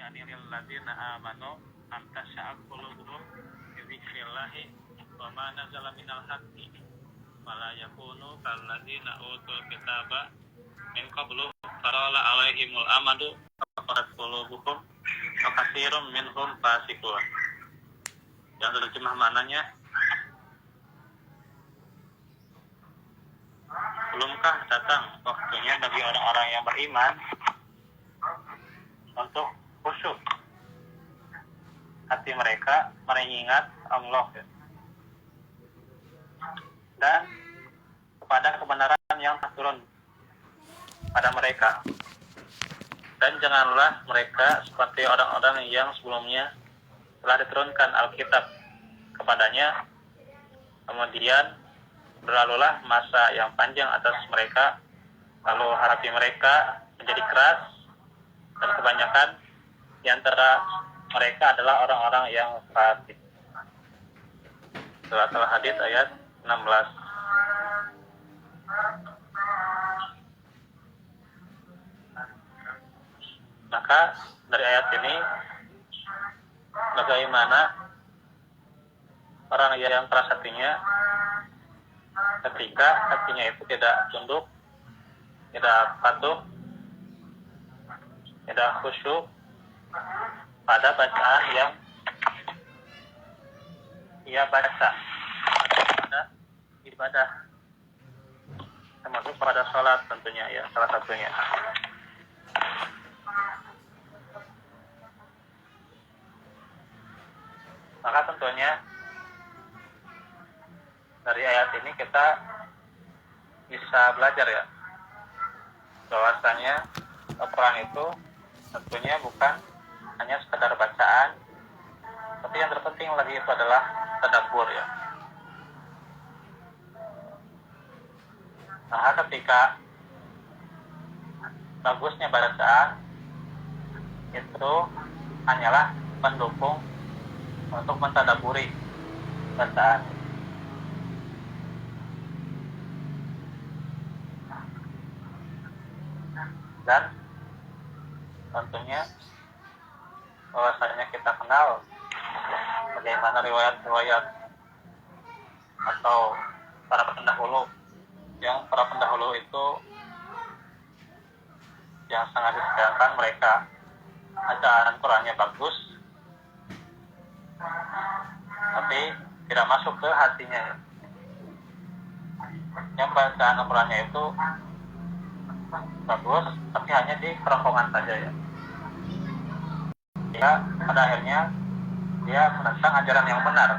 yakni lil ladzina amanu an tasha'a qulubuhum bi dzikrillahi wa ma nazala minal haqqi wala yakunu kal ladzina utul kitaba min qablu farala alaihimul amadu faqad qulubuhum wa katsirum minhum fasiqun. Yang terjemah maknanya, belumkah datang waktunya bagi orang-orang yang beriman untuk khusyuk hati mereka mengingat Allah dan kepada kebenaran yang turun pada mereka, dan janganlah mereka seperti orang-orang yang sebelumnya telah diturunkan Alkitab kepadanya, kemudian berlalulah masa yang panjang atas mereka, lalu hati mereka menjadi keras, dan kebanyakan di antara mereka adalah orang-orang yang fasik. Surat Al-Hadid ayat 16. Maka dari ayat ini, bagaimana orang yang keras hatinya ketika hatinya itu tidak tunduk, tidak patuh, tidak khusyuk pada bacaan yang ia baca, pada ibadah, termasuk pada sholat tentunya ya, salah satunya. Maka tentunya dari ayat ini kita bisa belajar ya, bahwasanya Al-Quran itu tentunya bukan hanya sekadar bacaan, tapi yang terpenting lagi itu adalah tadabbur ya. Nah, ketika bagusnya bacaan itu hanyalah pendukung untuk mentadabburi bacaan. Dan tentunya bahwasanya kita kenal bagaimana riwayat-riwayat atau para pendahulu, yang para pendahulu itu yang sangat disayangkan mereka bacaan Qurannya bagus tapi tidak masuk ke hatinya. Yang bacaan Qurannya itu bagus tapi hanya di kerongkongan saja ya. Dia pada akhirnya dia menentang ajaran yang benar.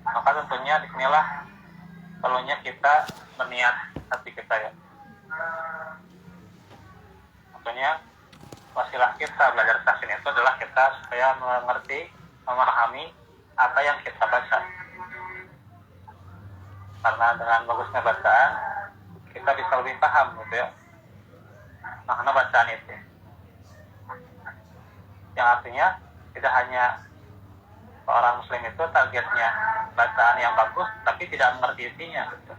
Maka tentunya disinilah perlunya kita berniat hati kita ya. Tentunya wasilah kita belajar tahsin itu adalah kita supaya mengerti, memahami apa yang kita baca. Karena dengan bagusnya bacaan kita bisa lebih paham gitu ya makna bacaan itu. Yang artinya tidak hanya seorang muslim itu targetnya bacaan yang bagus tapi tidak mengerti isinya gitu.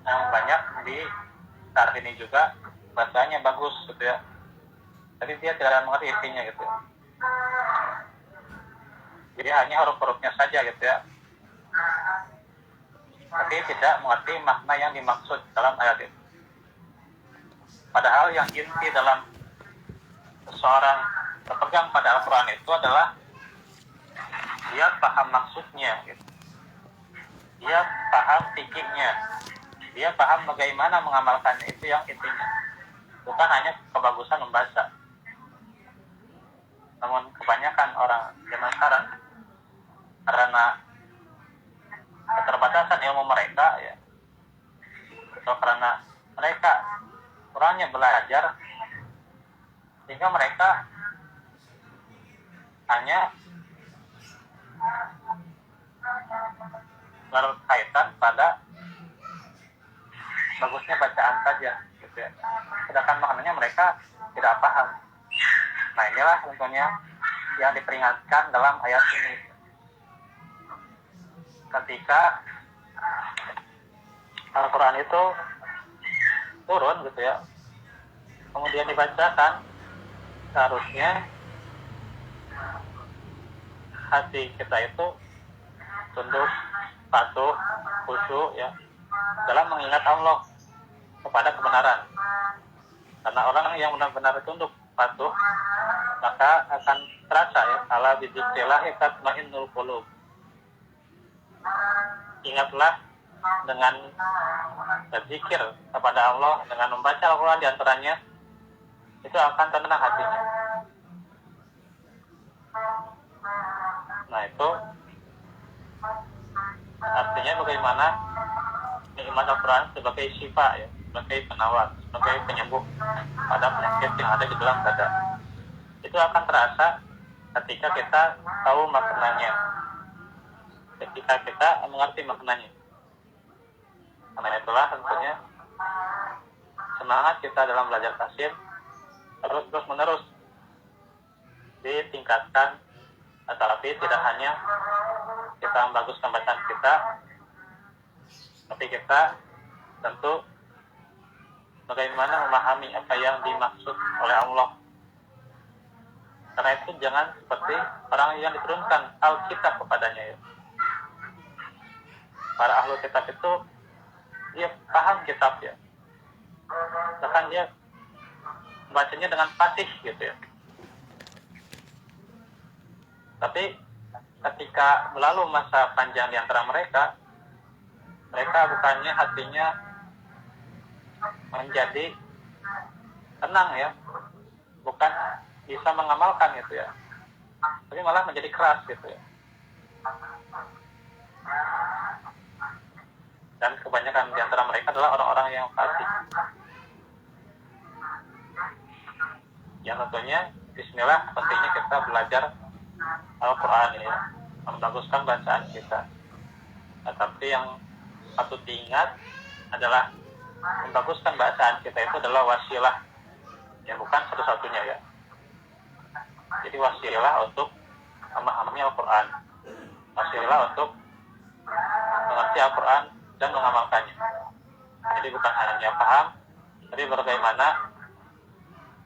Yang banyak di saat ini juga bacaannya bagus gitu ya, tapi dia tidak mengerti isinya gitu. Jadi hanya huruf-hurufnya saja gitu ya, tapi tidak mengerti makna yang dimaksud dalam ayat itu. Padahal yang inti dalam seseorang berpegang pada Al-Quran itu adalah dia paham maksudnya gitu. Dia paham fikihnya, dia paham bagaimana mengamalkannya, itu yang intinya, bukan hanya kebagusan membaca. Namun kebanyakan orang zaman sekarang karena keterbatasan ilmu mereka ya, atau karena mereka kurangnya belajar, sehingga mereka hanya berkaitan pada bagusnya bacaan saja gitu ya. Sedangkan maknanya mereka tidak paham. Nah, inilah tentunya yang diperingatkan dalam ayat ini. Ketika Al-Quran itu turun gitu ya, kemudian dibacakan, seharusnya hati kita itu tunduk, patuh, khusyuk ya dalam mengingat Allah kepada kebenaran. Karena orang yang benar-benar tunduk, patuh, maka akan terasa ya, ala bidzikrillah tatmainnul qulub. Ingatlah dengan berzikir kepada Allah, dengan membaca Al-Quran diantaranya, itu akan tenang hatinya. Nah itu artinya bagaimana nikmat Al-Quran sebagai syifa ya, sebagai penawar, sebagai penyembuh pada penyakit yang ada di dalam dada. Itu akan terasa ketika kita tahu maknanya, ketika kita mengerti maknanya. Karena itulah tentunya semangat kita dalam belajar tafsir terus menerus ditingkatkan, tetapi tidak hanya kita membaguskan bacaan kita, tapi kita tentu bagaimana memahami apa yang dimaksud oleh Allah. Karena itu jangan seperti orang yang diturunkan Alkitab kepadanya ya. Para ahlu kitab itu dia paham kitab ya, bahkan dia bacanya dengan fasih gitu ya. Tapi ketika melalui masa panjang di antara mereka bukannya hatinya menjadi tenang ya, bukan bisa mengamalkan gitu ya, tapi malah menjadi keras gitu ya. Dan kebanyakan di antara mereka adalah orang-orang yang fasik. Yang tentunya bismillah pentingnya kita belajar Al-Quran ya, membaguskan bacaan kita. Tetapi yang patut diingat adalah membaguskan bacaan kita itu adalah wasilah, ya bukan satu-satunya ya. Jadi wasilah untuk memahami Al-Quran, wasilah untuk mengerti Al-Quran dan mengamalkannya. Jadi bukan hanya paham, tapi bagaimana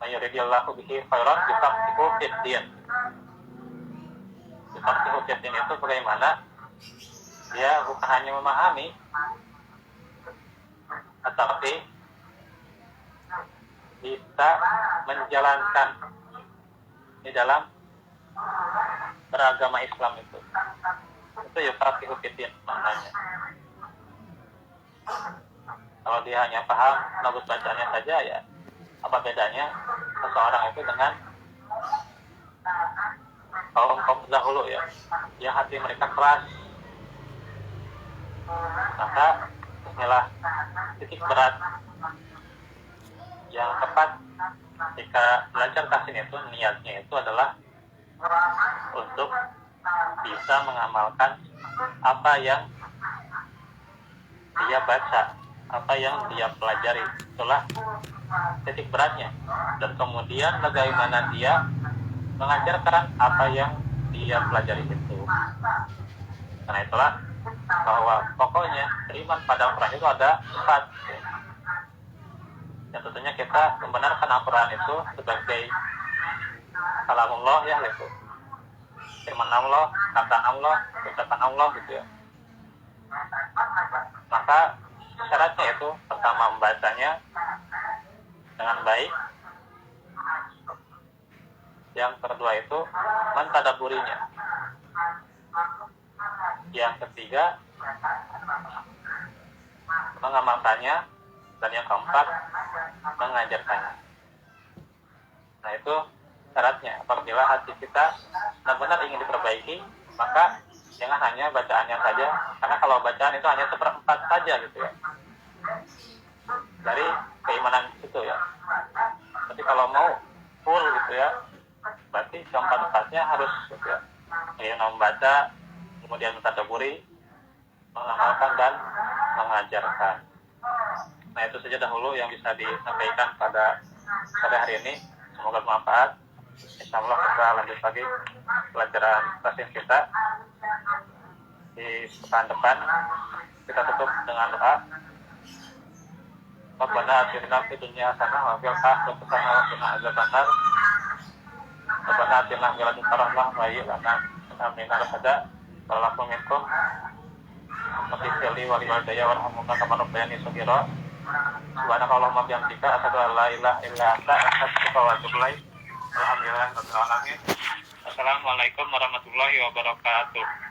mayuridillahu bihi khairan yufaqihu fid din. Yufaqihu fid din itu bagaimana dia bukan hanya memahami, tetapi bisa menjalankan di dalam beragama Islam itu. Itu yufaqihu fid din maknanya. Kalau dia hanya paham bagus bacanya saja ya, apa bedanya seseorang itu dengan kaum dahulu ya, yang hati mereka keras. Maka inilah titik berat yang tepat ketika belajar tahsin itu, niatnya itu adalah untuk bisa mengamalkan apa yang dia baca, apa yang dia pelajari. Itulah titik beratnya. Dan kemudian bagaimana dia mengajarkan apa yang dia pelajari itu. Karena itulah bahwa pokoknya beriman pada Al-Quran itu ada 4. Dan tentunya kita membenarkan Al-Quran itu sebagai kalamullah ya, itu firman Allah, kata Allah, ucapan Allah gitu ya. Maka syaratnya itu pertama membacanya dengan baik, yang kedua itu mentadaburinya, yang ketiga mengamalkannya, dan yang keempat mengajarkannya. Nah itu syaratnya. Apabila hati kita benar-benar ingin diperbaiki, maka jangan hanya bacaannya saja, karena kalau bacaan itu hanya 1/4 saja gitu ya dari keimanan itu ya. Tapi kalau mau full gitu ya, berarti 4/4-nya harus gitu ya, yang membaca, kemudian mentadaburi, mengamalkan dan mengajarkan. Nah itu saja dahulu yang bisa disampaikan pada sore hari ini. Semoga bermanfaat. Insyaallah kita lanjut lagi pelajaran tafsir kita di pekan depan. Kita tutup dengan doa. Rabbana atina fid dunya hasanah wa fil akhirati hasanah wa qina adzabannar. Rabbana atina min ladunka rahmah wa hayyi lana min amrina rashada. Assalamualaikum minkum. Wassalamualaikum warahmatullahi wabarakatuh. Kama rabbayani shaghira. Subhanakallahumma bihamdika asyhadu an la ilaha illa anta astaghfiruka wa atubu ilaik. Alhamdulillahirabbil alamin. Assalamualaikum warahmatullahi wabarakatuh.